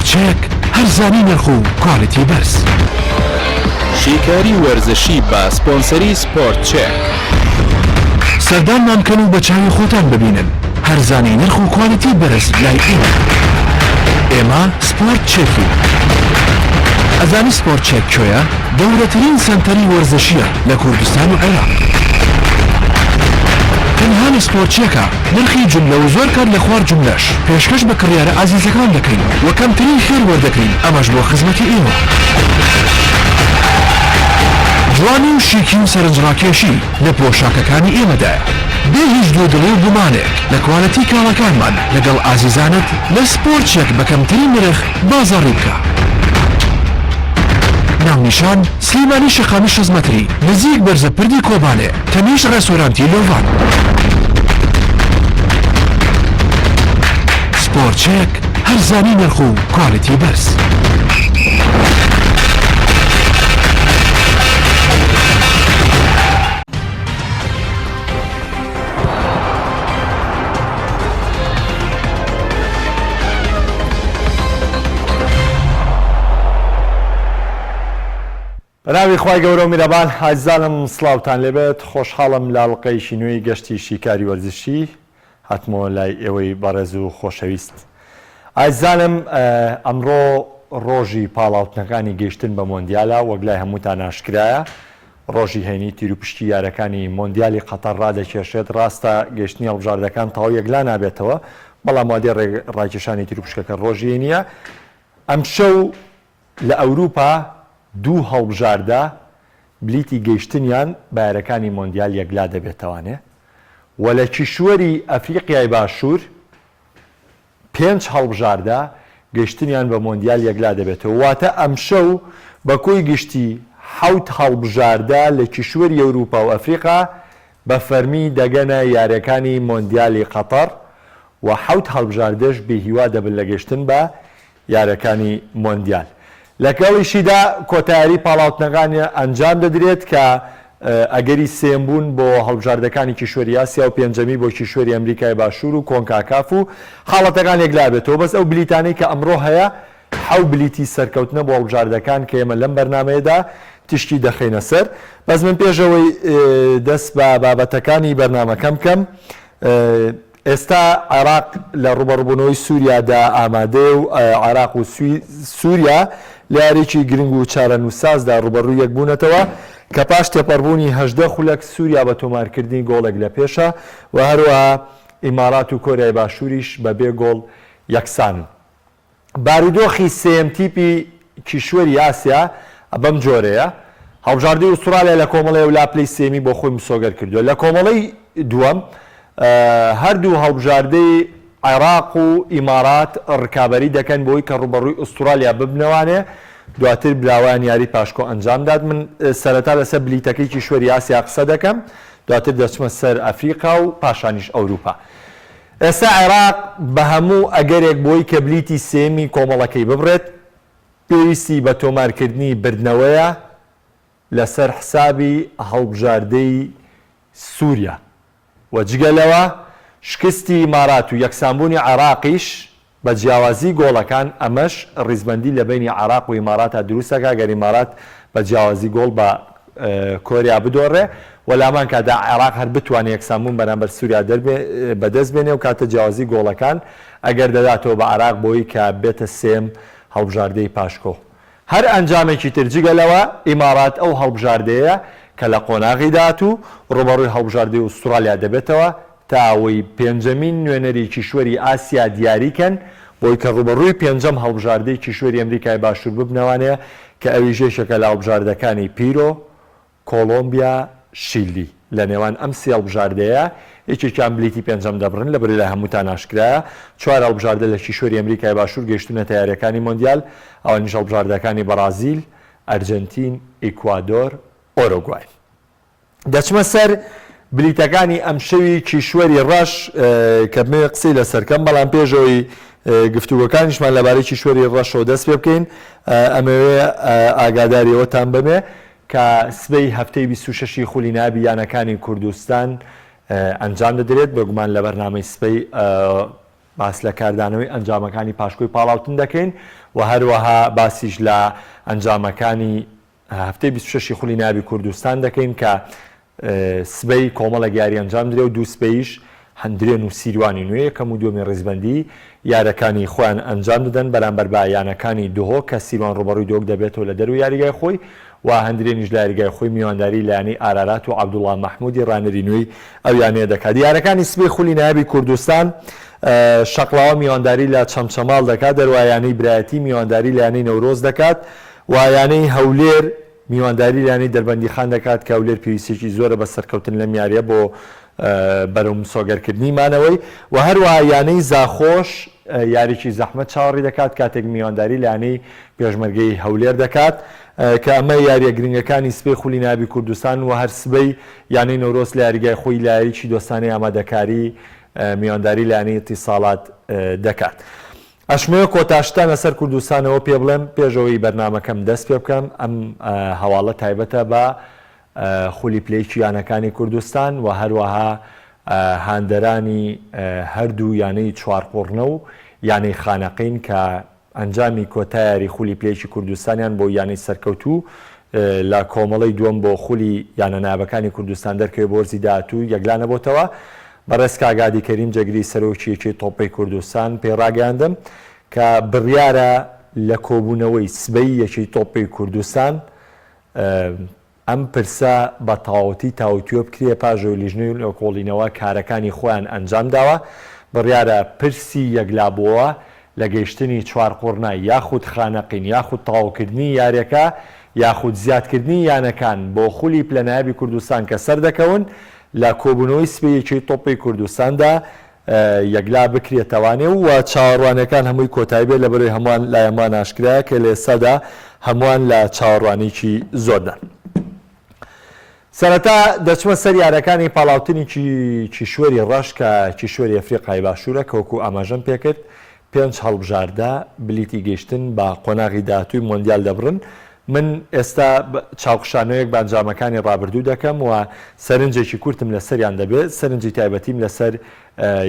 سپۆرتچێک هەرزانی نرخ و کواڵیتی بەرز. شیکاری وەرزشی بە سپۆنسەری سپۆرتچێک. سەردانمان کەن و بە چاوی خۆتان ببینن. هەرزانی نرخ و کواڵیتی بەرز لای ئێمە سپۆرتچێکی. ئەزانی سپۆرتچێک کوێیە؟ گەورەترین سەنتەری وەرزشیە لە کوردستان و عێراق. تەنها سپۆرتچێکە نرخی جملە و زۆر کات لە خوار جملەش پێشکەش بە کڕیارە ئازیزەکان دەکەین و کەمترین خێر وەردەکەین، ئەمەش بۆ خزمەتی ئێوە. جوانی و شیکی و سەرنجڕاکێشی لە پۆشاکەکانی ئێمەدایە. بێ هیچ دوودڵی و گومانێک لە کوالەتی کاڵەکانمان لەگەڵ ئازیزانت لە سپۆرتچێک بە کەمترین نرخ بازاڕی بکە. ناونیشان سلێمانی شەقامی 6 مەتری نزیک بەرزە پردی کۆبانێ، تەنیش ڕێستۆرانتی لۆڤان. سپۆرتچێک هەرزانی نرخ و کواڵیتی بەرز. بەناوی خوای گەورە و میرەبان، ئازیزانم سڵاوتان لێبێت. خۆشحاڵم لە ئەڵقەیەکی نوێی گەشتی شیکاری وەرزشی هاتمەوە لای ئێوەی بەڕێز و خۆشەویست. ئازیزانم، ئەمڕۆ ڕۆژی پاڵاوتنەکانی گەیشتن بە مۆندیالە، وەک لای هەمووتان ئاشکرایە. ڕۆژی هەینی تیر و پشتی یاریەکانی مۆندیالی قەتەر ڕادەکێشێت. ڕاستە گەشتنی هەڵبژاردنەکان تەواو یەکلا نابێتەوە، بەڵام وا دێ ڕاکێشانی تیر و پشکەکە ڕۆژی هەینیە. ئەم شەو لە ئەوروپا دوو هەڵبژاردە بلیتی گەیشتنیان بە یاریەکانی مۆندیال یەکلا دەبێتەوانێ، و لە کیشوەری ئەفریقیای باشوور 5 هەڵبژاردە گەیشتنیان بە مۆندیال یەکلا دەبێتەوە. واتە ئەم شەو بە کۆی گشتی 7 هەڵبژاردە لە کیشوەری ئەوروپا و ئەفریقا بە فەرمی دەگەنە یاریەکانی مۆندیالی قەتەر، و 7 هەڵبژاردەش بێهیوا دەبن لە گەیشتن بە یاریەکانی مۆندیال. لەگەڵیشیدا کۆتاییاری پاڵاوتنەکان ئەنجام دەدرێت کە ئەگەری سێم بوون بۆ هەڵبژاردەکانی کیشوەری ئاسیا و پێنجەمی بۆ کیشوەری ئەمریکای باشوور و کۆنکاکاف و حاڵەتەکان یەکلا بێتەوە. بەس ئەو بلیتانەی کە ئەمڕۆ هەیە 7 بلیتی سەرکەوتنە بۆ هەڵبژاردەکان کە ئێمە لەم بەرنامەیەدا تشتی دەخینە سەر. بەس من پێشەوەی دەست بە بابەتەکانی بەرنامەکەم بکەم. ئێستا عێراق لە ڕوبەڕووبوونەوەی سووریادا ئامادە و عێراق و سووریا لە یاریی گرنگ و چارەنووسازدا ڕوبەڕووی یەک بوونەتەوە کە پاش تێپەڕبوونی 18 خولەک سووریا بە تۆمارکردنی گۆڵێک لە پێشە، و هەروەها ئیمارات و کۆریای باشووریش بەبێ گۆڵ یەکسانن. بارودۆخی سێم تیپی کیشوەری ئاسیا بەم جۆرەیە. هەڵبژاردەی ئوسترالیا لە کۆمەڵی ولاپلەی سێمی بۆ خۆی مسۆگەر کردووە. لە کۆمەڵی دووەم هەردوو هەڵبژاردەی عێراق و ئیمارات ڕکابەری دەکەن بۆی کە ڕوبەڕووی ئوسترالیا ببنەوانێ، دواتر براوان یاری پاشکۆ ئەنجامداد. من سەرەتا لەسەر بلیتەکەی کیشوەری ئاسیا قسە دەکەم، دواتر دەچمە سەر ئەفریقا و پاشانیش ئەوروپا. ئێستا عێراق بە هەموو ئەگەرێک بۆی کە بلیتی سێمی کۆمەڵەکەی ببڕێت پێویستی بە تۆمارکردنی بردنەوەیە لەسەر حسابی هەڵبژاردەی سووریا، و جگەلەوە شکستی ئیمارات و یەکسانبوونی عێراقیش بە جیاوازی گۆڵەکان، ئەمەش ڕیزبەندی لە بینی عێراق و ئیماراتە دروستەکە گەر ئیمارات بە جیاوازی گۆڵ بە کۆریا بدۆڕێ، و لامان کادا عێراق هەر بتوانێت یەکسانبوون بەرامبەر سووریا بەدەست بێنێ و کاتە جیاوازی گۆڵەکان ئەگەر دەداتەوە بە عێراق بۆی کە بێتە سێم هەڵبژاردەی پاشکۆ. هەر ئەنجامێکی تر جگەلەوە ئیمارات ئەو هەڵبژاردەیە کە لە قۆناغی دات و ڕوبەڕووی هەڵبژاردەی ئوسترالیا دەبێتەوە تا ئەوەی پێنجەمین نوێنەری کیشوەری ئاسیا دیاریکەن بۆی کە ڕوبەڕووی پێنجەم هەڵبژاردەی کیشوەری ئەمریکای باشوور ببنەوانەیە کە ئەوی ژێشەکە لە هەڵبژاردەکانی پیرۆ، کۆلۆمبیا، شیلی. لە نێوان ئەم سێ هەڵبژاردەیە یەکێکیان بلیتی پێنجەم دەبڕن لە بەری لە هەمووتان ئاشکرایە. 4 هەڵبژاردە لە کیشوەری ئەمریکای باشوور گەیشتونەتە یاریەکانی مۆندیال، ئەوانیش هەڵبژاردەکانی بەرازیل، ئەرجەنتین، ئیکوادۆر، ئۆروگوای. دەچمە سەر بلیتەکانی ئەم شەوی کیشوەری ڕەش کە بمێ قسەی لەسەرکەم، بەڵام پێشەوەی گفتوگەکانیشمان لەبارەی کیشوەری ڕەشەوە دەست پێ بکەین. ئەمەوێ ئاگاداریەوەتان بمێ کە سبەی هەفتەی 26 خولی نابیانەکانی کوردستان ئەنجام دەدرێت بە گومان لە بەرنامەی سبەی باس لە کاردانەوەی ئەنجامەکانی پاشکۆی پاڵاوتن دەکەین و هەروەها باسیش لە ئەنجامەکانی هەفتەی 26 خولی ناوی کوردستان دەکەین کە سبەی کۆمەڵە یاری ئەنجام درێ و دوو سبەیش هەندرێن و سیروانی نوێ یەکەم و دووەمی ڕێزبەندی یارەکانی خۆیان ئەنجام دەدەن بەرامبەر بە یانەکانی دۆهۆ کە سیروان ڕوبەڕووی دۆک دەبێتەوە لە دەروی یاریگای خۆی و هەندرێنیش لە یاریگای خۆی میوانداری لایەنەی ئارارات و عەبدوڵڵا مەحموودی ڕانەری نوێی ئەو یانەیە دەکات. یارەکانی سبەی خولی نایابی کوردستان شەقڵاوە میوانداری لە چەمچەماڵ دەکات، دەروایانەی برایەتی میوانداری لە یانەی نەورۆز دەکات، وایانەی هەولێر میوانداری لە یانەی دەربەندی خان دەکات کە هەولێر پێویستێکی زۆرە بە سەرکەوتن لەم یاریە بۆ بەرەو سۆگەرکردنی مانەوەی و هەروەها یانەی زاخۆش یاریی زەحمەت چاوەڕی دەکات کاتێک میوانداری لە یانەی پێشمەرگەی هەولێر دەکات کە ئەمە یاریە گرنگەکانی سبەی خولی ناوی کوردستان و هەر سبەی یانەی نەورۆز لە یاریگای خۆی لە یاریی دۆستانەی ئامادەکاری میوانداری لە یانەی ئیتیساڵات دەکات. ئەشمەوە کۆتاشتان لەسەر کوردستانەوە پێ بڵێم پێشەوەی بەرنامەکەم دەست پێ بکەم ئەم هەواڵە تایبەتە بە خولی پلەیکی یانەکانی کوردستان و هەروەها هاندەرانی هەردوو یانەی چوارقوڕنە و یانەی خانەقین کە ئەنجامی کۆتایاری خولی پلەیکی کوردستانیان بۆ یانەی سەرکەوتوو لە کۆمەڵی دووەم بۆ خولی یانە نابەکانی کوردستان دەرکەوێ بۆ وەرزی داهاتوو یەکلانە بۆتەوە. بەڕێز کاگادی کەریم جەگری سەرۆکیەکی تۆپەی کوردستان پێڕاگەاندم کە بڕیارە لە کۆبوونەوەی سبەی یەکی تۆپەی کوردستان ئەم پرسە بە تاوەتی تاوتوێ بکرێ پاژەوەی لیژنەی کۆڵینەوە کارەکانی خۆیان ئەنجام داوە. بڕیارە پرسی یەکلابووە لە گەیشتنی چوارقوڕنا یاخود خانەقین یاخود تاوکردنی یاریەکە یاخود زیادکردنی یانەکان بۆ خولی پلەنایابی کوردستان کە سەر دەکەون لە کۆبوونەوەی سبەیەکی تۆپەی کوردستاندا یەکلا بکرێتەوانێ و چاوەڕوانەکان هەمووی کۆتایی بێت لە بەرەوەی هەمووان لایەمان ئاشکرایە کە لە ئێستادا هەمووان لە چاوەڕوانێکی زۆردان. سەرەتا دەچمە سەر یارەکانی پاڵاوتنی کیشوەری ڕەش کە کیشوەری ئەفریقای باشوورە کە وەکو ئاماژەم پێکرد 5 هەڵبژاردە بلیتی گەیشتن بە قۆناغی داهاتووی مۆندیال دەبڕن. من ئێستا چاوخشانەوەیەک بە ئەنجامەکانی ڕابردوو دەکەم و سەرنجێکی کورتم لەسەریان دەبێت، سەرنجی تایبەتیم لەسەر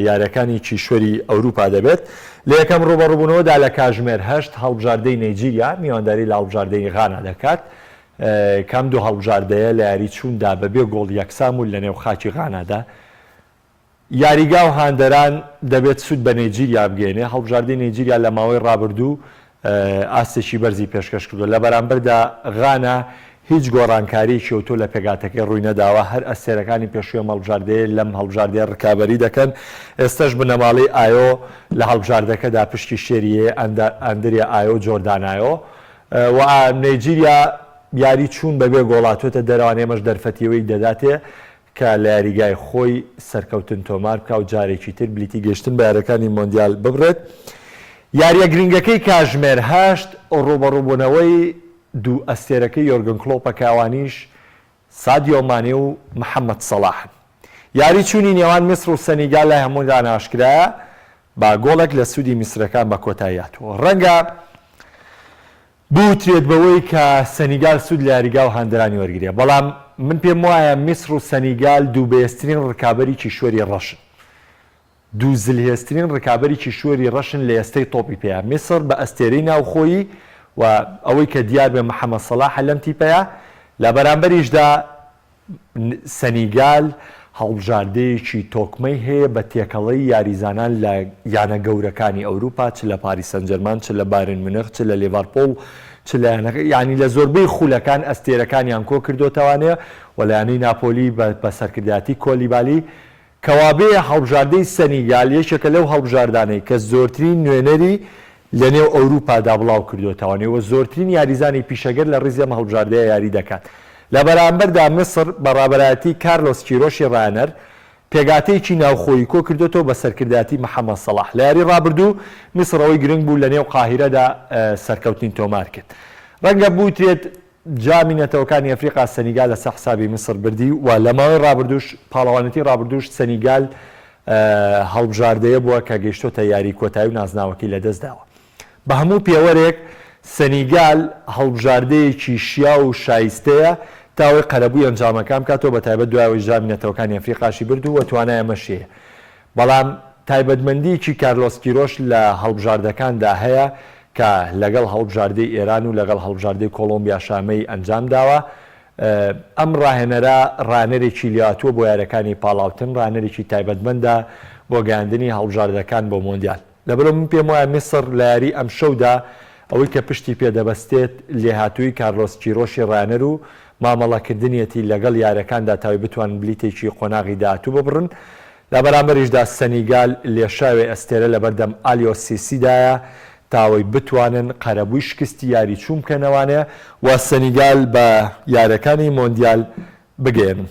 یارەکانی کیشوەری ئەوروپا دەبێت. لە یەکەم ڕوبەڕووبوونەوەدا لە کاژمێر 8 هەڵبژاردەی نەیجیریا میوانداری لە هەڵبژاردەی غانا دەکات. کام دوو هەڵبژاردەیە لە یاری چووندا بەبێ گۆڵ یەکسام و لە نێو خاکی غانادا. یاریگا و هاندەران دەبێت سوود بە نەیجیریا بگەێنێ. هەڵبژاردەی نەیجیریا لە ماوەی ڕابردوو ئاستێکی بەرزی پێشکەش کردو لە بەرامبەردا غانا هیچ گۆڕانکاری کێوتۆ لە پێگاتەکەی ڕووی نەداوە. هەر ئەستێرەکانی پێشووی هەڵبژاردەیە لەم هەڵبژاردەیە ڕکابەری دەکەن. ئێستش بنەماڵی ئایۆ لە هەڵبژاردەکەدا پشتی شێریە ئەندریا ئایۆ جۆردانایۆ و نەیجیریا یاری چوون بەبێ گۆڵاتوێتە دەروانێمەش دەرفەتیەوەی دەداتێ کە لە یاریگای خۆی سەرکەوتن تۆمار بکە و جارێکی تر بلیتی گەشتن بە یارەکانی مۆندیال ببڕێت. یاریە گرنگەکەی کاژمێر 8 ڕوبەڕووبوونەوەی دوو ئەستێرەکەی یۆرگن کلۆپە کاوانیش سادیۆ مانێ و محەممەد سەڵاحن. یاری چوونی نێوان میسر و سەنیگال لای هەموویان ئاشکرایە با گۆڵێک لە سوودی میسرەکان بە کۆتاییاتەوە. ڕەنگە بوترێت بەوەی کە سەنیگال سوود لە یاریگا و هاندەرانی وەرگرێ، بەڵام من پێم وایە میسر و سەنیگال دوو بەهێزترین ڕکابەری کیشوەری ڕەشن، دوو زلهێزترین ڕکابەری کیشوەری ڕەشن لە ئێستەی تۆپی پێەیە. میسر بە ئەستێرەی ناوخۆیی و ئەوەی کە دیار بێ محەممەد سەڵاح لەم تیپەیە، لە بەرامبەریشدا سەنیگال هەڵبژاردەیەکی تۆکمەی هەیە بە تێکەڵەی یاریزانان لە یانە گەورەکانی ئەوروپا، چ لە پاریس سەن جەرمان، چ لە بارن مونخ، چ لە لیڤەرپۆڵ، چ لە یانی لە زۆربەی خولەکان ئەستێرەکانیان کۆ کردوتەوانەیە و لە یانەی ناپۆلی بە سەرکردایەتی کۆلیبالی کەوابێ هەڵبژاردەی سەنیگال یەکێکە لەو هەڵبژاردانەی کە زۆرترین نوێنەری لە نێو ئەوروپادا بڵاو کردوتەوانەوە زۆرترین یاریزانی پیشەگەر لە ڕیزی ئەم هەڵبژاردەیە یاری دەکات. لە بەرامبەردا میسر بەڕابەرایەتی کارلۆس کیرۆشی ڕایەنەر پێگاتەیەکی ناوخۆیی کۆ کردوێتەوە بە سەرکردایەتی محەممەد سەڵاح. لە یاری ڕابردوو میسرەوەی گرنگ بوو لە نێو قاهیرەدا سەرکەوتنی تۆمار کرد. ڕەنگە بوترێت جامی نەتەوەکانی ئەفریقا سەنیگال لەسەر حسابی میسر بردی و لە ماوەی ڕابردووش پاڵەوانەتی ڕابردووش سەنیگال هەڵبژاردەیە بووە کە گەیشتۆتە یاری کۆتایی و نازناوەکی لەدەستداوە. بە هەموو پێوەرێک سەنیگال هەڵبژاردەیەکی شیا و شایستەیە تاوەی قەرەبووی ئەنجامەکان بکاتەوە بە تایبەت دوایەوەی جامی نەتەوەکانی ئەفریقاشی بردو و توانای ئەمەشەیە. بەڵام تایبەتمەندیی کارلۆس کیرۆش لە هەڵبژاردەکاندا هەیە کە لەگەڵ هەڵبژاردەی ئێران و لەگەڵ هەڵبژاردەی کۆلۆمبیا شامەی ئەنجام داوە. ئەم ڕاهێنەرە ڕانەرێکی لاتووە بۆ یاریەکانی پاڵاوتن، ڕانەرێکی تایبەتمەندە بۆ گەیاندنی هەڵبژاردەکان بۆ مۆندیال. لەبەرەوە من پێم وایە میسر لە یاری ئەم شەودا ئەوەی کە پشتی پێدەبەستێت لێهاتووی کارلۆس کیرۆشی ڕانەر و مامەڵەکردنیەتی لەگەڵ یاریەکاندا تاوی بتوان بلیتێکی قۆناغی داهاتوو ببڕن. لە بەرامبەریشدا سەنیگال لێشاوێ ئەستێرە لە بەردەم ئالیۆ سیسیدایە تاوەی بتوانن قەرەبووی شکستی یاری چوون بکەنەوانێ و سەنیگال بە یاریەکانی مۆندیال بگەێنن.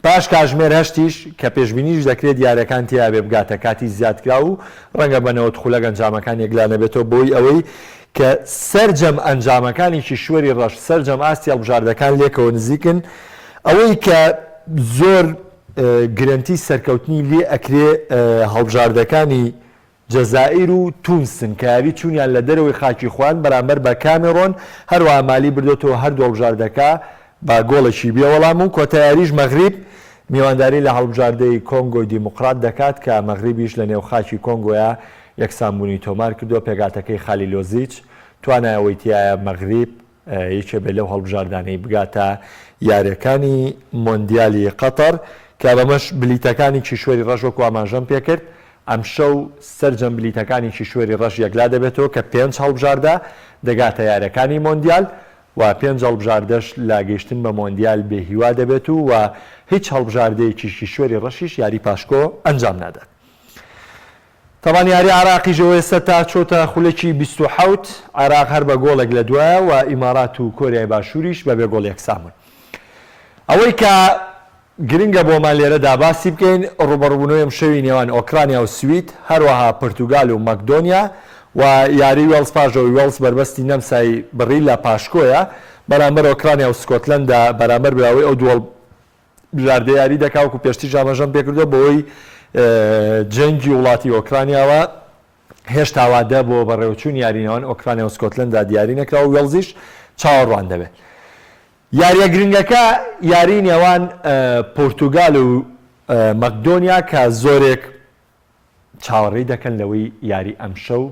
پاش کاژمێر هەشتیش کە پێشبینیش دەکرێت یاریەکان تیا بێ بگاتە کاتی زیادکرا و ڕەنگە بەنەوە خولەک ئەنجامەکان یەکلانە بێتەوە بۆی ئەوەی کە سەرجەم ئەنجامەکانیی شوێری ڕەش سەرجەم ئاستی هەڵبژاردەکان لێکەوە نزیکن، ئەوەی کە زۆر گرنتی سەرکەوتنی لێ ئەکرێ هەڵبژاردەکانی جەزائیر و تونسن کە یاری چوونیان لە دەرەوەی خاکی خوان بەرامبەر بە کامێڕۆن هەروەها مالی بردوێتەوە هەردوو هەڵبژاردەکە بە گۆڵێکی بێوەڵام و کۆتایاریش مەغریب میوانداری لە هەڵبژاردەی کۆنگۆی دیموقرات دەکات کە مەغریبیش لە نێو خاکی کۆنگۆیە یەکسانبوونی تۆمار کردووە. پێگاتەکەی خالیلۆزیچ توانایەوەی تایە مەغریب یەکێ بێ لەو هەڵبژاردانەی بگاتە یاریەکانی مۆندیالی قەتەر کە بەمەش بلیتەکانی چیشوێری ڕەش وەکو ئاماژەم پێکرد. ئەم شەو سەرجەم بلیتەکانی چیشوێری ڕەش یەکلا دەبێتەوە کە 5 هەڵبژاردە دەگاتە یاریەکانی مۆندیال و 5 هەڵبژاردەش لا گەیشتن بە مۆندیال بێهیوا دەبێت و هیچ هەڵبژاردەیەکی چیشوێری ڕەشیش یاری پاشکۆ ئەنجام نادات. تەمان یاری عراقیژەوەی ئێستا تا چۆتە خولێکی 27 عراق هەر بە گۆڵێک لە دوایە و ئیمارات و کۆریای باشووریش بەبێ گۆڵ یەکسامن. ئەوەی کە گرنگە بۆمان لێرەدا باسی بکەین ڕوبەڕوونەوەی ئەم شەوی نێوان ئۆکرانیا و سوید هەروەها پرتوگال و مەکدۆنیا و یاری وێڵز پاژەوەی وێڵز بربەستی نەمسای بڕی لە پاشکۆیە بەرامبەر ئۆکرانیا و سکۆتلەندا بەرامبەر براوەی ئەو دووەڵ بژاردە یاری دەکاوکو پێشتی ژامەژەم پێکردووە بۆی جەنگی وڵاتی ئۆکرانیاوە هێشتا وادە بۆ بەڕێوەچوون یارینەوەن ئۆکرانیا و سکۆتلەندا دیاری نەکرا و وێڵزیش چاوەڕوان دەبێت. یاریە گرنگەکە یاری نێوان پۆرتوگال و مەکدۆنیا کە زۆرێک چاوەڕێی دەکەن لەوەی یاری ئەمشەو.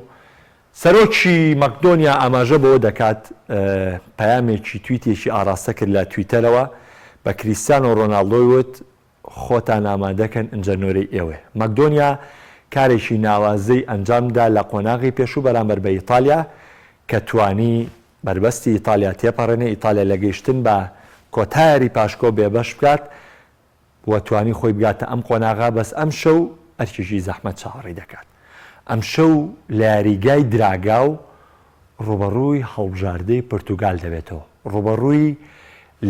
سەرۆکی مەکدۆنیا ئاماژە بۆ دەکات پەیامێکی تویتێکی ئاراستە کرد لە تویتەرەوە بە کریستیانۆ ڕۆناڵدۆی وت خۆتان ئامادەکەن ئەنجەرنۆرەی ئێوە. مەکدۆنیا کارێکی ناوازەی ئەنجامدا لە قۆناغی پێشوو بەرامبەر بە ئیتالیا کە توانی بربەستی ئیتالیا تێپەڕێنێ ئیتالیا لە گەیشتن بە کۆتایری پاشکۆ بێبەش بکات و توانی خۆی بگاتە ئەم قۆناغا بەس ئەم شەو ئەرکێکی زەحمەت چاوەڕێی دەکات. ئەم شەو لە یاریگای دراگا و ڕوبەڕووی هەڵبژاردەی پرتوگال دەبێتەوە، ڕوبەڕووی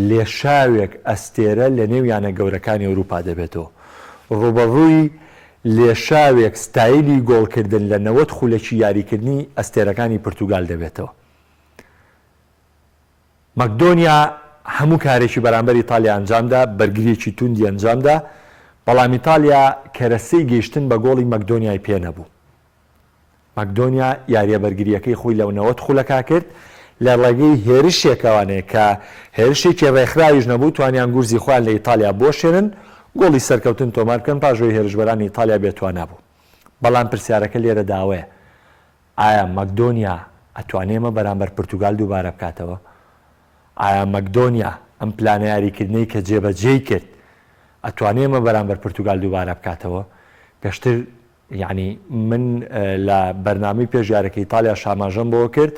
لێشاوێک ئەستێرە لە نێویانە گەورەکانی ئەوروپا دەبێتەوە، ڕوبەڕووی لێشاوێک ستایلی گۆڵکردن لە 90 خولەکی یاریکردنی ئەستێرەکانی پرتوگال دەبێتەوە. مەکدۆنیا هەموو کارێکی بەرامبەر ئیتالیا ئەنجامدا، بەرگریەکی توندی ئەنجامدا، بەڵام ئیتالیا کەرەسەی گەیشتن بە گۆڵی مەکدۆنیای پێ نەبوو. مەکدۆنیا یاریە بەرگریەکەی خۆی لەو 90 خولەکا کرد لە ڕێگەی هێرشێکەوانەیە کە هێرشێکی ڕێکخراویش نەبوو توانیان گورزی خۆیان لە ئیتالیا بۆشێنن گۆڵی سەرکەوتن تۆمارکەن پاژۆی هێرشبەرانی ئیتالیا بێتوانە بوو. بەڵام پرسیارەکە لێرە داوەیە ئایا مەکدۆنیا ئەتوانێمە بەرامبەر پرتوگال دووبارە بکاتەوە؟ ئایا مەکدۆنیا ئەم پلانە یاریکردنەی کە جێبەجێی کرد ئەتوانێمە بەرامبەر پرتوگال دووبارە بکاتەوە؟ پێشتر یعنی من لە بەرنامەی پێشیارەکە ئیتالیا شاماژەم بۆ کرد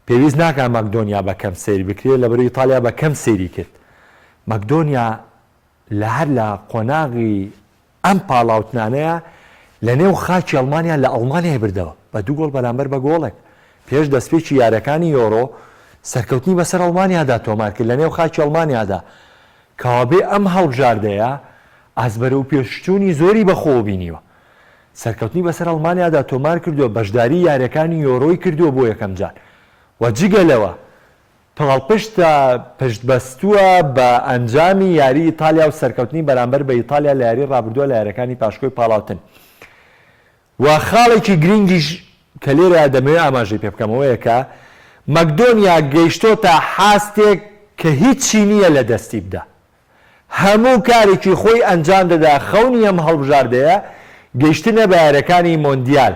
پێویست ناکات مەکدۆنیا بە کەم سەیری بکرێت لەبەر ئیتالیا بە کەم سەیری کرد. مەکدۆنیا لە هەر لە قۆناغی ئەم پاڵاوتنانەیە لە نێو خاکی ئەڵمانیا لە ئەڵمانیای بردەوە بە 2 گۆڵ بەرامبەر بە گۆڵێک. پێش دەستپێکی یاریەکانی یۆرۆ سەرکەوتنی بەسەر ئەڵمانیادا تۆمار کرد لە نێو خاکی ئەڵمانیادا کەوابێ ئەم هەڵبژاردەیە ئەزبەرە و پێشچوونی زۆری بەخۆ بینیوە. سەرکەوتنی بەسەر ئەڵمانیادا تۆمار کردووە، بەشداری یاریەکانی یۆرۆی کردووە بۆ یەکەم جار و جگەلەوە پڵپشتە پشتبەستووە بە ئەنجامی یاری ئیتالیا و سەرکەوتنی بەرامبەر بە ئیتالیا لە یاری ڕابردووە لە یاریەکانی پاشکۆی پاڵاوتن. و خاڵێکی گرنگیش کە لێرە دەمەوێت ئاماژەی پێ بکەمەوەیە کە مەکدۆنیا گەیشتۆتە حاستێک کە هیچی نییە لە دەستی بدە، هەموو کارێکی خۆی ئەنجام دەدا خەونی ئەم هەڵبژاردەیە گەیشتنە بە یاریەکانی مۆندیال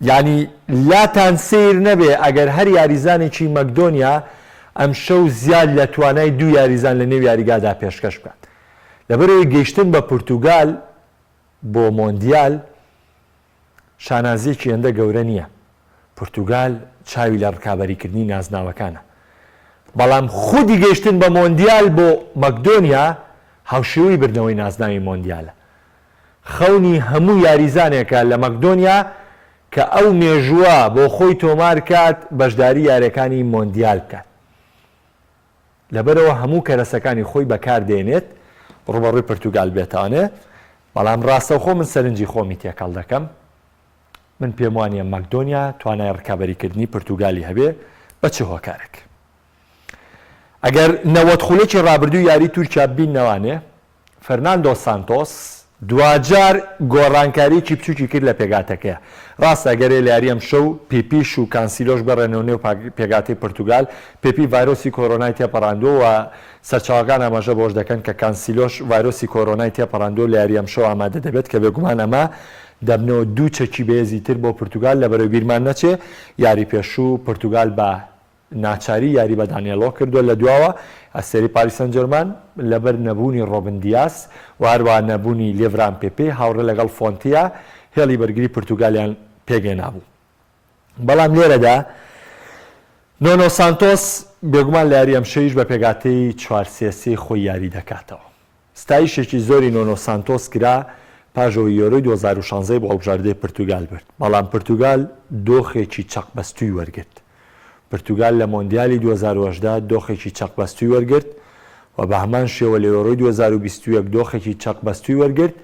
یعنی لاتان سیر نەبێ ئەگەر هەر یاریزانێکی مەکدۆنیا ئەم شەو زیاد لە توانای دوو یاریزان لە نێو یاریگادا پێشکەش بکات لەبەرەوەی گەیشتن بە پورتوگال بۆ مۆندیال شانازیەکی هەندە گەورە نییە پورتوگال چاوی لە ڕکابەریکردنی نازناوەکانە بەڵام خودی گەیشتن بە مۆندیال بۆ مەکدۆنیا هاوشێوەی بردنەوەی نازناوی مۆندیالە خەونی هەموو یاریزانێکە لە مەکدۆنیا کە ئەو مێژووە بۆ خۆی تۆمار کات بەشداری یاریەکانی مۆندیال بکات لەبەرەوە هەموو کەرەسەکانی خۆی بەکاردێنێت ڕوبەڕووی پورتوگال بێتانێ بەڵام ڕاستەوخۆ من سەرنجی خۆمی تێکەڵ دەکەم من پێم وانیە مەکدۆنیا توانای ڕکابەریکردنی پورتوگالی هەبێ بە چ هۆکارێک ئەگەر نەوەت خولێکی ڕابردوو یاری تورکیا بینەوانێ فەرناندۆ سانتۆس دوجار گۆڕانکاریی بچووکی کرد لە پێگاتەکەیە ڕاستە ئەگەرێ لە یاری ئەم شەو پیپیش و کانسیلۆش بەڕێنەوە نێو پێگاتی پورتوگال پێپی ڤایرۆسی کۆرۆنای تێپەڕاندۆ و سەرچاوەکان ئاماژە بۆش دەکەن کە کانسیلۆش ڤایرۆسی کۆرۆنای تێپەڕاندۆ لە یاری ئەم شەو ئامادە دەبێت کە بێگومان ئەمە دەبنەوە دوو چەکی بەهێزی تر بۆ پورتوگال لەبەرەوەی بیرمان نەچێ یاری پێشوو پورتوگال بە ناچاری یاری بە دانیێلۆ کردووە لە دواوە ئەستێری پاریس سەن جەرمان لەبەر نەبوونی ڕۆبن دیاس و هەروەها نەبوونی لێڤران پێپێ هاوڕێ لەگەڵ فۆنتیا هێڵی بەرگری پورتوگالیان پێگەێنابوو بەڵام لێرەدا نۆنۆ سانتۆس بێگومان لە یاری ئەم شەویش بە پێگاتەی 4-3 خۆی یاری دەکاتەوە ستایشێکی زۆری نۆنۆ سانتۆس کرا پاژەوەی یۆرۆی 2016 بۆ هەڵبژاردەی پورتوگال برد بەڵام پورتوگال دۆخێکی چەقبەستووی وەرگرت پورتوگال لە مۆندیالی 2010 دۆخێکی چەقبەستووی وەرگرت و بە هەمان شێوە لە یۆرۆی 2021 دۆخێکی چەقبەستووی وەرگرت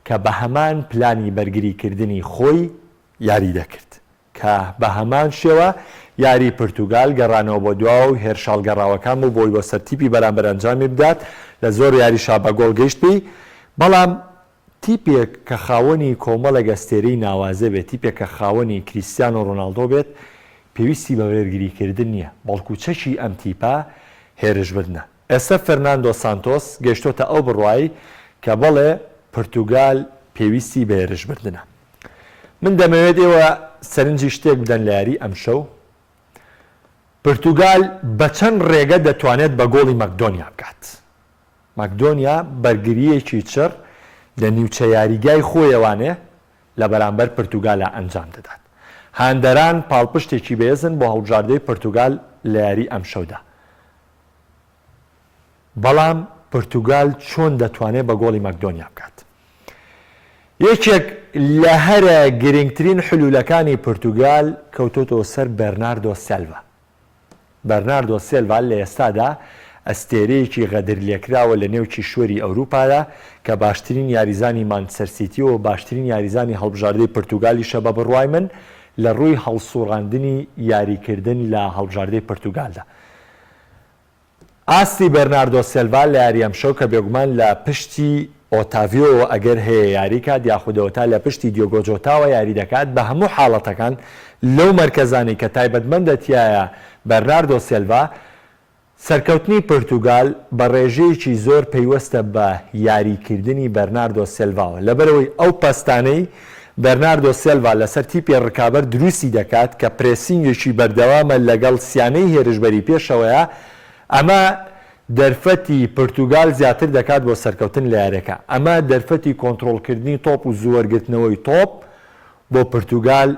کە بە هەمان پلانی بەرگریکردنی خۆی یاری دەکرد کە بە هەمان شێوە یاری پورتوگال گەڕانەوە بۆ دواوە و هێرشاڵگەڕاوەکان بوو بۆی بۆ سەرتیپی بەرامبەر ئەنجامی بدات لە زۆر یاریشا بە گۆڵ گەیشتبی بەڵام تیپێک کە خاوەنی کۆمەڵە گەستێرەی ناوازە بێت تیپێک کە خاوەنی کریستیانۆ ڕۆناڵدۆ بێت پێویستی بە وێرگریکردن نییە بەڵکو چەشی ئەم تیپە هێرشبردنە ئێستا فەرناندۆ سانتۆس گەیشتۆتە ئەو بڕوایی کە بەڵێ پورتوگال پێویستی بە هێرشبردنە من دەمەوێت ئێوە سەرنجی شتێک بدەن لە یاری ئەم شەو پورتوگال بە چەند ڕێگە دەتوانێت بە گۆڵی مەکدۆنیا بکات مەکدۆنیا بەرگریەکی چڕ لە نیوچە یاریگای خۆیەوانێ لە بەرامبەر پورتوگالە ئەنجام دەدات هاندەران پاڵپشتێکی بێزن بۆ هەڵبژاردەی پورتوگال لە یاری ئەم شەودا بەڵام پورتوگال چۆن دەتوانێت بە گۆڵی مەکدۆنیا بکات یەکێک لە هەرە گرنگترین حلولەکانی پورتوگال کەوتۆتەوە سەر بەرناردۆ سیلڤا بەرناردۆ سیلڤا لە ئێستادا ئەستێرەیەکی غەدر لێکراوە لە نێوکی شوەری ئەوروپادا کە باشترین یاریزانی مانچستەر سیتی و باشترین یاریزانی هەڵبژاردەی پورتوگالیشە بە بڕوای من لە ڕووی هەڵسوڕاندنی یاریکردن لە هەڵبژاردەی پورتوگالدا ئاستی بەرناردۆ سیلڤا لە یاری ئەم شەو کە بێگومان لە پشتی ئۆتاڤیۆ ئەگەر هەیە یاریکات یاخودەوە تا لە پشتی دیۆگۆ جۆتاوە یاری دەکات بە هەموو حاڵەتەکان لەو مەرکەزانی کە تایبەتمەندە تایە بەرناردۆ سیلڤا سەرکەوتنی پورتوگال بە ڕێژەیەکی زۆر پەیوەستە بە یاریکردنی بەرناردۆ سیلڤاوە لەبەرەوەی ئەو پەستانەی بەرناردۆ سیلڤا لەسەر تیپی ڕکابەر دروستی دەکات کە پرێسینگێکی بەردەوامە لەگەڵ سیانەی هێرشبەری پێشەوەیە ئەمە دەرفەتی پورتوگال زیاتر دەکات بۆ سەرکەوتن لە یاریەکە ئەمە دەرفەتی کۆنتڕۆڵکردنی تۆپ و زووەرگرتنەوەی تۆپ بۆ پورتوگال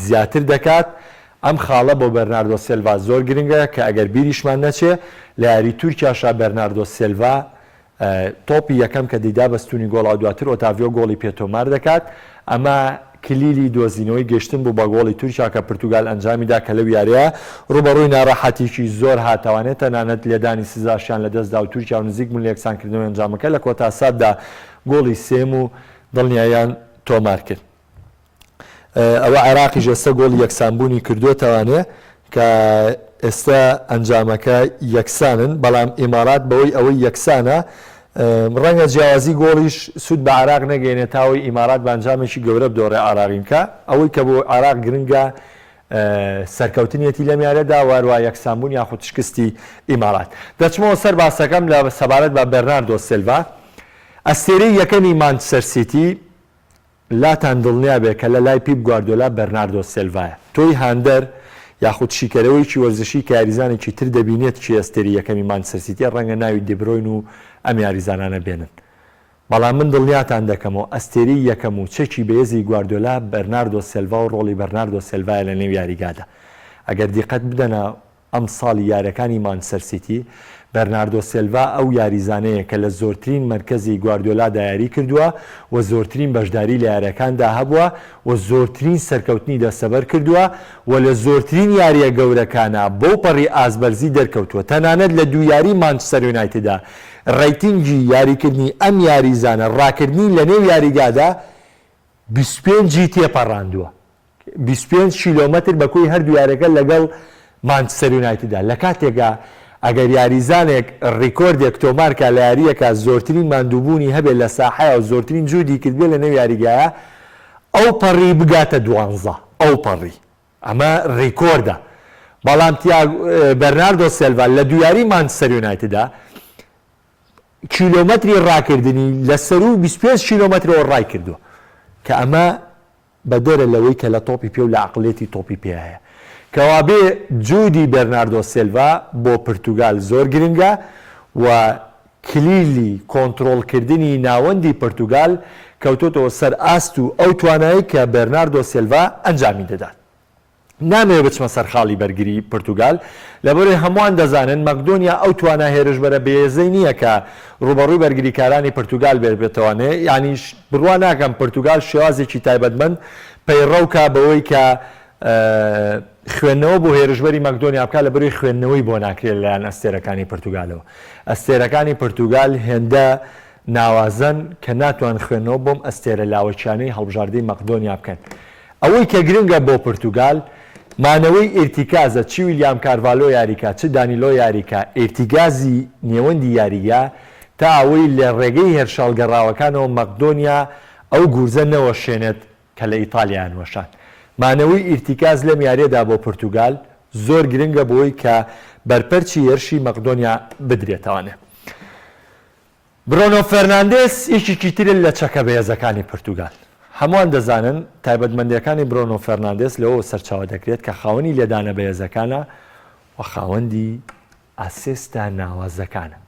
زیاتر دەکات ئەم خاڵە بۆ بەرناردۆ سیلڤا زۆر گرنگە کە ئەگەر بیریشمان نەچێ لە یاری تورکیاشا بەرناردۆ سیلڤا تۆپی یەکەم کە دەیدا بەستونی گۆڵا دواتر ئۆتاڤیۆ گۆڵی پێتۆمار دەکات ئەمە کلیلی دۆزینەوەی گەشتن بوو بە گۆڵی تورکیا کە پورتوگال ئەنجامیدا کە لەو یاریە ڕوبەڕووی ناڕەحەتێکی زۆر هاتەوانێت تەنانەت لێدانی سزاشیان لەدەستدا و تورکیا و نزیک بوون لە یەکسانکردنەوەی ئەنجامەکە لە کۆتا ساددا گۆڵی سێم و دڵنیایان تۆمار کرد ئەوە عێراقیش ئێستا گۆڵی یەکسانبوونی کردوتەوانێ کە ئێستا ئەنجامەکە یەکسانن بەڵام ئیمارات بەوەی ئەوەی یەکسانە ڕەنگە جیاوازی گۆڵیش سوود بە عراق نەگەێنێتاوەی ئیمارات بە ئەنجامێکی گەورە بدۆڕێ عراقینکە ئەوەی کە بۆ عراق گرنگە سەرکەوتنیەتی لەم یاریەدا واروای یەکسانبوون یاخود شکستی ئیمارات دەچمەوە سەر باسەکەم لە سەبارەت بە بەرناردۆ سیلڤا ئەستێرەی یەکەمی مانچستەر سیتی 4 گۆڵ 3 هەبوو لە 5 یاریدا 4 گۆڵ 3 هەبوو لە 5 یاریدا 4 گۆڵ 3 هەبوو لە 5 یاریدا 4 گۆڵ 3 هەبوو لاتان دڵنیا بێ کە لە لای پیپ گواردیۆلا بەرناردۆ سیلڤایە تۆی هاندەر یاخود شیکەرەوەیکی وەرزشی کە یاریزانێکی تر دەبینێت چی ئەستێری یەکەمی مانچستەر سیتی ڕەنگە ناوی دێبرۆین و ئەم یاریزانانە بێنن بەڵام من دڵنیاتان دەکەمەوە ئەستێری یەکەم و چەکی بەهێزی گواردیۆلا بەرناردۆ سیلڤا و ڕۆڵی بەرناردۆ سیلڤایە لە نێو یاریگادا ئەگەر دیقەت بدەنە ئەم ساڵی یاریەکانی مانچستەر سیتی بەرناردۆ سیلڤا ئەو یاریزانەیە کە لە زۆرترین مرکزی گواردیۆلادا یاری کردووە و زۆرترین بەشداری لە یاریەکاندا هەبووە و زۆرترین سەرکەوتنی دەستەبەر کردووە و لە زۆرترین یاریە گەورەکانە بەو پەڕی ئازبەرزی دەرکەوتووە تەنانەت لە دوو یاری مانچستەر یونایتددا ڕیتینگی یاریکردنی ئەم یاریزانە ڕاکردنی لە نێو یاریگادا 25 تێپەڕاندووە 25 کیلۆمەتر بەکوی هەردوو یاریەکە لەگەڵ مانچستەر یونایتددا لە کاتێکا ئەگەر یاریزانێک ڕیکۆردێک تۆمارکە لە یاریەکە زۆرترین ماندووبوونی هەبێت لە ساحەیە و زۆرترین جوودی کردبێت لە نێو یاریگایە ئەو پەڕی بگاتە 12 ئەو پەڕی ئەمە ڕیکۆردە بەڵام بەرناردۆ سیلڤا لە دوو یاری مانچستەر یونایتددا کیلۆمەتری ڕاکردنی لەسەر و 25 کیلۆمەترەوە ڕای کردووە کە ئەمە بە دەرە لەوەی کە لە تۆپی پێ و لە عقلێتی تۆپی پێ هەیە کەوابێ جوودی بەرناردۆ سیلڤا بۆ پرتوگال زۆر گرنگە و کلیلی کۆنتڕۆڵکردنی ناوەندی پرتوگال کەوتۆتەوە سەر ئاست و ئەو توانایی کە بەرناردۆ سیلڤا ئەنجامی دەدات نامەوێت بچمە سەر خاڵی بەرگری پرتوگال لەبەرەوەی هەمووان دەزانن مەکدۆنیا ئەو توانە هێرشبەرە بەهێزەی نییە کە ڕوبەڕووی بەرگریکارانی پرتوگال بێتوانێ یعنی بڕوا ناکەم پرتوگال شێوازێکی تایبەتمەند پەیڕەوکە بەوەی کە خوێندنەوە بۆ هێرشبەری مەکدۆنیا بکات لەبەرەوەی خوێندنەوەی بۆ ناکرێت لەلایەن ئەستێرەکانی پرتوگالەوە ئەستێرەکانی پرتوگال هێندە ناوازن کە ناتوان خوێندنەوە بۆم ئەستێرە لاوەچیانەی هەڵبژاردەی مەکدۆنیا بکەن ئەوەی کە گرنگە بۆ پرتوگال مانەوەی ئێرتیکازە چی ویلیام کارڤالۆ یاریکە چ دانیلۆ یاریکە ئێرتیگازی نێوەندی یاریگا تا ئەوەی لە ڕێگەی هێرشالگەڕاوەکانەوە مەکدۆنیا ئەو گورزە نەوەشێنێت کە لە ئیتالیان وەشان مانەوەی ئیرتیکاز لەم یاریەدا بۆ پرتوگال زۆر گرنگە بۆی کە بەرپەرچی هێرشی مەکدۆنیا بدرێتەوانێ برۆنۆ فەرناندێز یەکێکی ترە لە چەکە بەهێزەکانی پرتوگال هەمووان دەزانن تایبەتمەندیەکانی برۆنۆ فەرناندێز لەوە سەرچاوە دەکرێت کە خاوەنی لێدانە بەهێزەکانە و خاوەندی ئاسێستە ناوازەکانە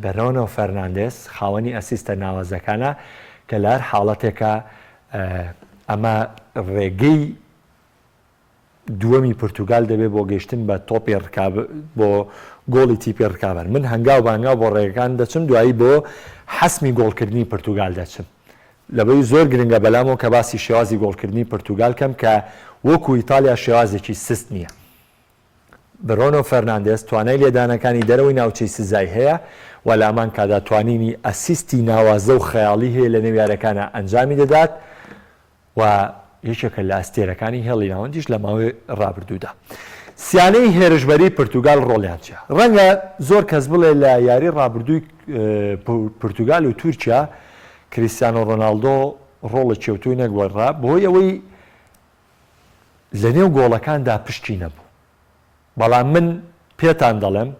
برۆنۆ فەرناندێز خاوەنی ئەسیستە ناوازەکانە کە لە هەر حاڵەتێکە ئەمە ڕێگەی دووەمی پرتوگال دەبێت بۆ گەیشتن بە تۆپی بۆ گۆڵی تیپی ڕکابەر من هەنگاو بانگاو بۆ ڕێگەکان دەچم دوایی بۆ حەسمی گۆڵکردنی پرتوگال دەچم لەبەوەی زۆر گرنگە بەلامەوە کە باسی شێوازی گۆڵکردنی پرتوگال کەم کە وەکو ئیتالیا شێوازێکی سست نییە برۆنۆ فەرناندێز توانای لێدانەکانی دەرەوەی ناوچەی سزای هەیە و لە ئەمان کادا توانینی ئەسیستی ناوازە و خەیاڵی هەیە لە نێویارەکانە ئەنجامی دەدات و یەکێکە لە ئەستێرەکانی هێڵی ناوەندیش لە ماوەی ڕابردوودا سیانەی هێرشبەری پرتوگال ڕۆڵیان چیە ڕەنگە زۆر کەس بڵێ لە یاری ڕابردووی پرتوگال و تورکیا کریستیانۆ ڕۆناڵدۆ ڕۆڵە کێوتوی نەگوەڕا بۆی ئەوەی لە نێو گۆڵەکاندا پشتی نەبوو بەڵام من پێتان دەڵێم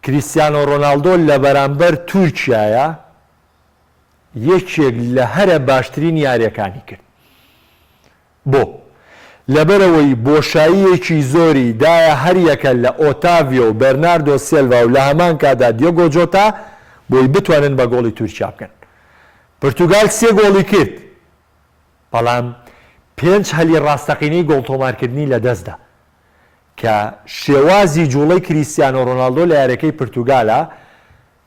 کریستیانۆ ڕۆناڵدۆ لە بەرامبەر تورکیایە یەکێک لە هەرە باشترین یاریەکانی کرد بۆ لەبەرەوەی بۆشاییەکی زۆری دایە هەریەکە لە ئۆتاڤیۆ و بەرناردۆ سیلڤا و لە هەمان کادا دیۆگۆ جۆتا بۆی بتوانن بە گۆڵی تورکیا بکەن پرتوگال 3 گۆڵی کرد بەڵام 5 هەلی ڕاستەقینەی گۆڵ تۆمارکردنی لە دەستدا کە شێوازی جوڵەی کریستیانۆ ڕۆناڵدۆ لە یاریەکەی پرتوگالە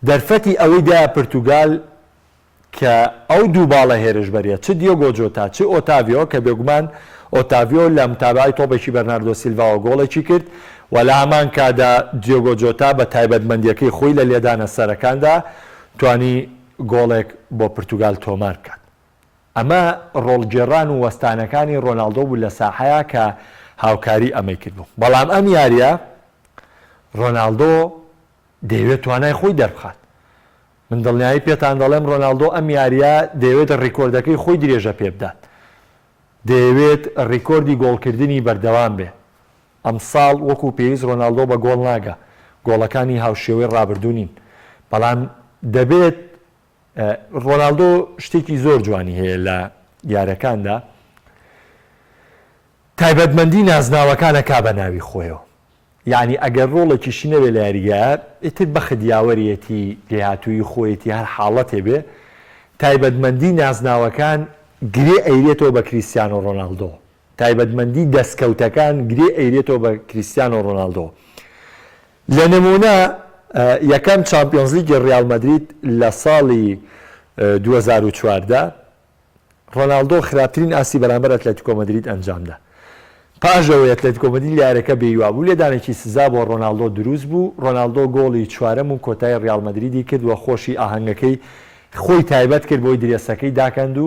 دەرفەتی ئەوەی دایە پرتوگال کە ئەو دوو باڵە هێرشبەریە چ دیۆگۆ جۆتا چ ئۆتاڤیۆ کە بێگومان ئۆتاڤیۆ لە متابعی تۆپێکی بەرناردۆ سیلڤاوە گۆڵێکی کرد و لە هەمان کادا دیۆگۆ جۆتا بە تایبەتمەندیەکەی خۆی لە لێدانە سەرەکاندا توانی گۆڵێک بۆ پرتوگال تۆمار بکات ئەمە ڕۆڵگێڕان و وەستانەکانی ڕۆناڵدۆ بوو لە ساحەیە کە هاوکاری ئەمەی کردبوو بەڵام ئەم یاریە ڕۆناڵدۆ دەیەوێت توانای خۆی دەربخات من دڵنیایی پێتان دەڵێم ڕۆناڵدۆ ئەم یاریە دەیەوێت ڕیکۆردەکەی خۆی درێژە پێ بدات دەیەوێت ڕیکۆردی گۆڵکردنی بەردەوام بێ ئەم ساڵ وەکو پێویست ڕۆناڵدۆ بە گۆڵ ناگە گۆڵەکانی هاوشێوەی ڕابردوو نین بەڵام دەبێت ڕۆناڵدۆ شتێکی زۆر جوانی هەیە لە یارەکاندا تایبەتمەندی نازناوەکانە کا بە ناوی خۆیەوە یعنی ئەگەر ڕۆڵێکیشی نەوێ لە یاریگایە ئیتر بە خدیاوەریەتی لێهاتووی خۆیەتی هەر حاڵەتێ بێ تایبەتمەندی نازناوەکان گرێ ئەیرێتەوە بە کریستیانۆ ڕۆناڵدۆ تایبەتمەندی دەستکەوتەکان گرێ ئەیرێتەوە بە کریستیانۆ ڕۆناڵدۆ لە نمونە یەکەم چامپیۆنز لیگی ڕیال مەدرید لە ساڵی 2014 ڕۆناڵدۆ خراپترین ئاسی بەرامبەر ئەتلێتیکۆ مەدرید ئەنجامدا پاژەوەی ئەتلێتیکۆ مەدرید لە یارەکە بێیوا بوو لێدانێکی سزا بۆ ڕۆناڵدۆ دروست بوو ڕۆناڵدۆ گۆڵی چوارەم و کۆتای ڕیال مەدریدی کرد وە خۆشی ئاهەنگەکەی خۆی تایبەت کرد بۆی درێسەکەی داکەند و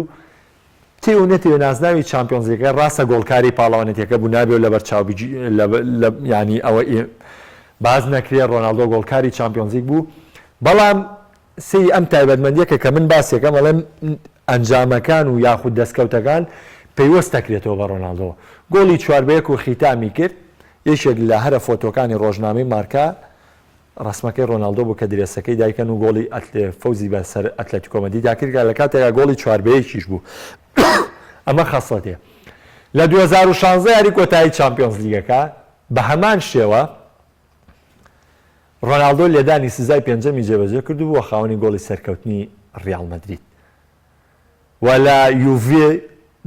تێو نەتێوە نازناوی چامپیۆنزەکە ڕاستە گۆڵکاری پاڵەوانێتەکە بوو نابێت لە بەرچاو ینی ئەوە باز نەکرێ ڕۆناڵدۆ گۆڵکاری چامپیۆنزیک بوو بەڵام سی ئەم تایبەتمەندیەکە کە من باسێکەم ئەڵێم ئەنجامەکان و یاخود دەستکەوتەکان پەیوەستەکرێتەوە بە ڕۆناڵدۆ گۆڵی چواربەیەک و خیتامی کرد یەکێک لە هەرە فۆتۆکانی ڕۆژنامەی مارکا ڕسمەکەی ڕۆناڵدۆ بوو کە درێسەکەی دایکەن و گۆڵی فەوزی بەسەر ئەتلێتیکۆ مەدریددا کرد لە کاتێکا گۆڵی چواربەیەکیش بوو ئەمە خەسڵەتێ لە 2016 یاری کۆتایی چامپیۆنز لیگەکە بە هەمان شێوە ڕۆناڵدۆ لێدانی سزای پێنجەمی جێبەجێ کردو بووە خاوەنی گۆڵی سەرکەوتنی ڕیال مەدرید و لە یوڤێ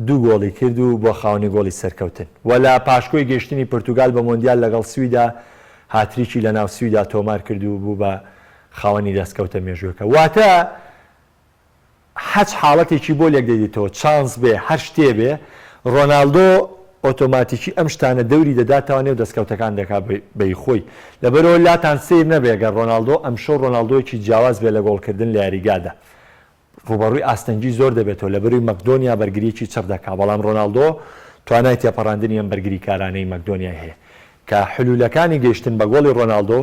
دوو گۆڵی کرد و بۆ خاوەنی گۆڵی سەرکەوتن و لە پاشکۆی گەشتنی پورتوگال بە مۆندیال لەگەڵ سویدا هاتریکی لە ناو سویدا تۆمار کرد و بوو بە خاوەنی دەستکەوتە مێژووەکە واتە هەچ حاڵەتێکی بۆ لێک دەیدێتەوە چانس بێ هەر شتێ بێ ڕۆناڵدۆ ئۆتۆماتیکی ئەم شتانە دەوری دەداتەوە نێو دەستکەوتەکان دەکات بەی خۆی لەبەرەوە لاتان سیر نەبێگە ڕۆناڵدۆ ئەم شەو ڕۆناڵدۆیەکی جیاواز بێ لە گۆڵکردن لە یاریگادا ڕوبەڕووی ئاستەنجی زۆر دەبێتەوە لەبەروی مەکدۆنیا بەرگریکی چڕ دەکات بەڵام ڕۆناڵدۆ توانای تێپەڕاندنی ئەم بەرگری کارانەی مەکدۆنیا هەیە کە حلولەکانی گەیشتن بە گۆڵی ڕۆناڵدۆ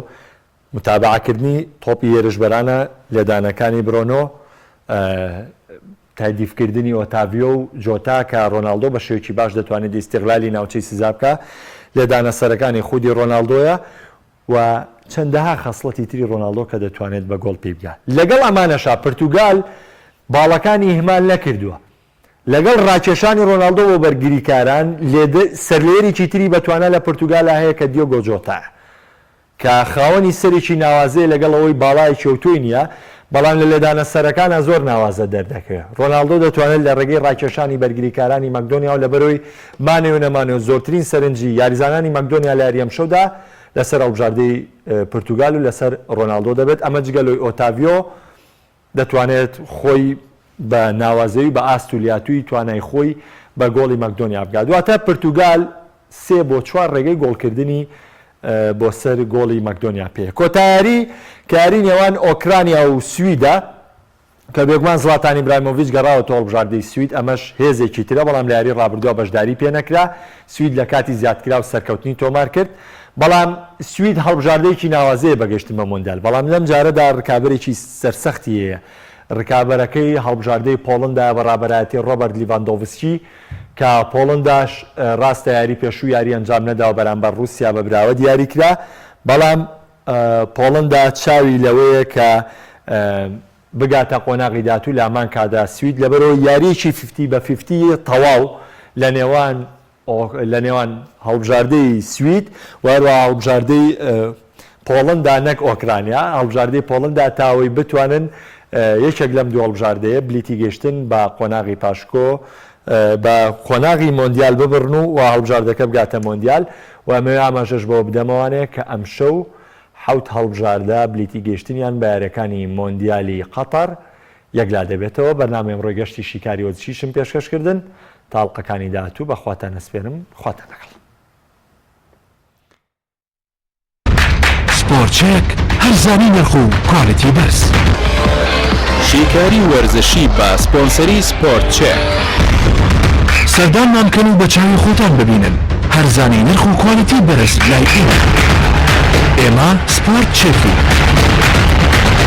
متابعکردنی تۆپی هێرشبەرانە لێدانەکانی برۆنۆ تایدیفکردنی ئۆتاڤیۆ و جۆتا کە ڕۆناڵدۆ بە شێوکی باش دەتوانێت ئیستیغلالی ناوچەی سزا بکە لێدانە سەرەکانی خودی ڕۆناڵدۆیە و چەندەها خەسڵەتی تری ڕۆناڵدۆ کە دەتوانێت بە گۆڵ پێی بگات لەگەڵ ئەمانەشا پرتوگال باڵەکانی هیمال نەکردووە لەگەڵ ڕاکێشانی ڕۆناڵدۆ بۆ بەرگریکاران سەرلێریی تری بەتوانە لە پرتوگالە هەیە کە دیۆگۆ جۆتایە کە خاوەنی سەرێکی ناوازەیە لەگەڵ ئەوەی باڵای کەوتوی نییە بەڵام لە لێدانە سەرەکانە زۆر ناوازە دەردەکەوێت ڕۆناڵدۆ دەتوانێت لە ڕێگەی ڕاکێشانی بەرگریکارانی مەکدۆنیا و لەبەرەوەی مانێو نەمانێ زۆرترین سەرنجی یاریزانانی مەکدۆنیا لە یاریەم شەودا لەسەر هەڵبژاردەی پورتوگال و لەسەر ڕۆناڵدۆ دەبێت ئەمە جگەلۆی ئۆتاڤیۆ دەتوانێت خۆی بە ناوازەوی بە ئاستولیاتوی توانای خۆی بە گۆڵی مەکدۆنیا بگات دواتە پرتوگال 3 بۆ 4 ڕێگەی گۆڵکردنی بۆ سەر گۆڵی مەکدۆنیا پێ کۆتایی کاری نێوان ئۆکرانیا و سویدا کە بێگومان زڵاتان ئیبراهیمۆڤیچ گەڕاوەتەوە هەڵبژاردەی سوید ئەمەش هێزێکی ترە بەڵام لە یاری ڕابردووە بەشداری پێ نەکرا سوید لە کاتی زیادکرا و سەرکەوتنی تۆمار کرد بەڵام سوید هەڵبژاردەیەکی ناوازەیە بەگەشتن بە مۆندیال بەڵام لەم جارەدا ڕکابەرێکی سەرسەختی هەیە ڕکابەرەکەی هەڵبژاردەی پۆڵندا بەڕابەرایەتی ڕۆبەرت لیڤاندۆڤسکی کە پۆڵنداش ڕاستە یاری پێشوو یاری ئەنجام نەداوە بەرامبەر رووسیا بە براوە دیاری کرا بەڵام پۆڵندا چاوی لەوەیە کە بگاتە قۆناغی داهاتوو لە ئامان کادا سوید لەبەرەوە یاریەکی 50 بە 50 تەواو لە نێوان هەڵبژاردەی سوید وهروە هەڵبژاردەی پۆڵندا نەک ئۆکرانیا هەڵبژاردەی پۆڵندا تاوەی بتوانن یەکێک لەم دوو هەڵبژاردەیە بلیتی گەشتن بە قۆناغی پاشکۆ بە قۆناغی مۆندیال ببڕن و هەڵبژاردەکە بگاتە مۆندیال و ئەمەوێ ئاماژەش بۆ بدەمەوانەیە کە ئەم شەو 7 هەڵبژاردە بلیتی گەشتنیان بە یاریەکانی مۆندیالی قەتەر یەکلا دەبێتەوە بەرنامەی ئەمڕۆی گەشتی شیکاری وەرزشیشم پێشکەشکردن تاڵقەکانی داهاتوو بەخواتان ئەسپێرم خواتان لەگەڵ سپۆرتچێک هەرزانی نرخ و کوالتی بەرز شیکاری وەرزشی بە سپۆنسەری سپۆرتچێک سەردانمان کەن و بە چاوی خۆتان ببینن هەرزانی نرخ و کوالتی بەرز لای ئێمە سپۆرتچێکی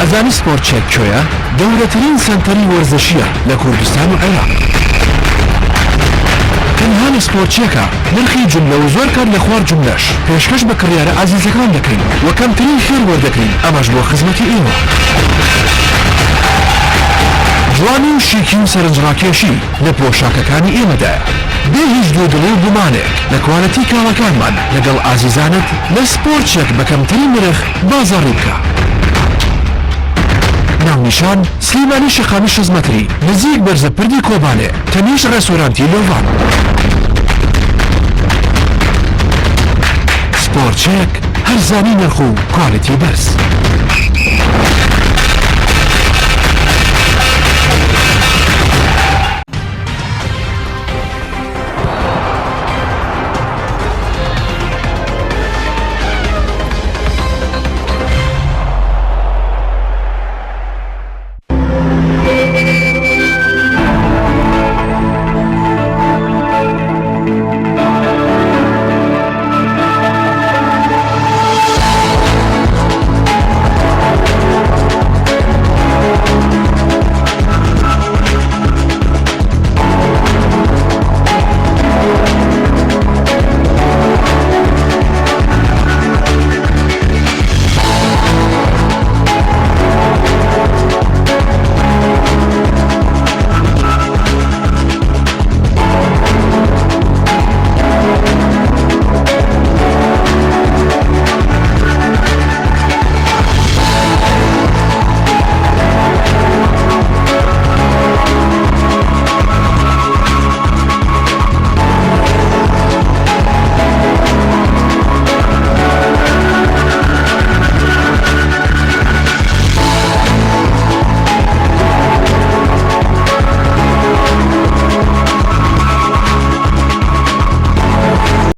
ئەزانی سپۆرتچێک کوێیە گەورەترین سەنتەری وەرزشیە لە کوردستان و عێراق تەنها سپۆرتچێکە نرخی جملە و زۆر کار لە خوار جملەش پێشکەش بە کڕیارە ئازیزەکان دەکەین و کەمترین خێر وەردەکەین ئەمەش بۆ خزمەتی ئێوە جوانی و شیکی و سەرنجڕاکێشی لە پۆشاکەکانی ئێمەدایە بێ هیچ دوودڵی و گومانێک لە کوالەتی کاڵەکانمان لەگەڵ ئازیزانت لە سپۆرت چێک بە کەمترین نرخ بازاڕی بکە. ناونیشان سلیمانی شەقامی 6 مەتری نزیک بەرزە پردی کۆبانێ تەنیش ڕێستۆرانتی لۆڤان. سپۆرت چێک هەرزانی نرخ و کوالەتی بەرز.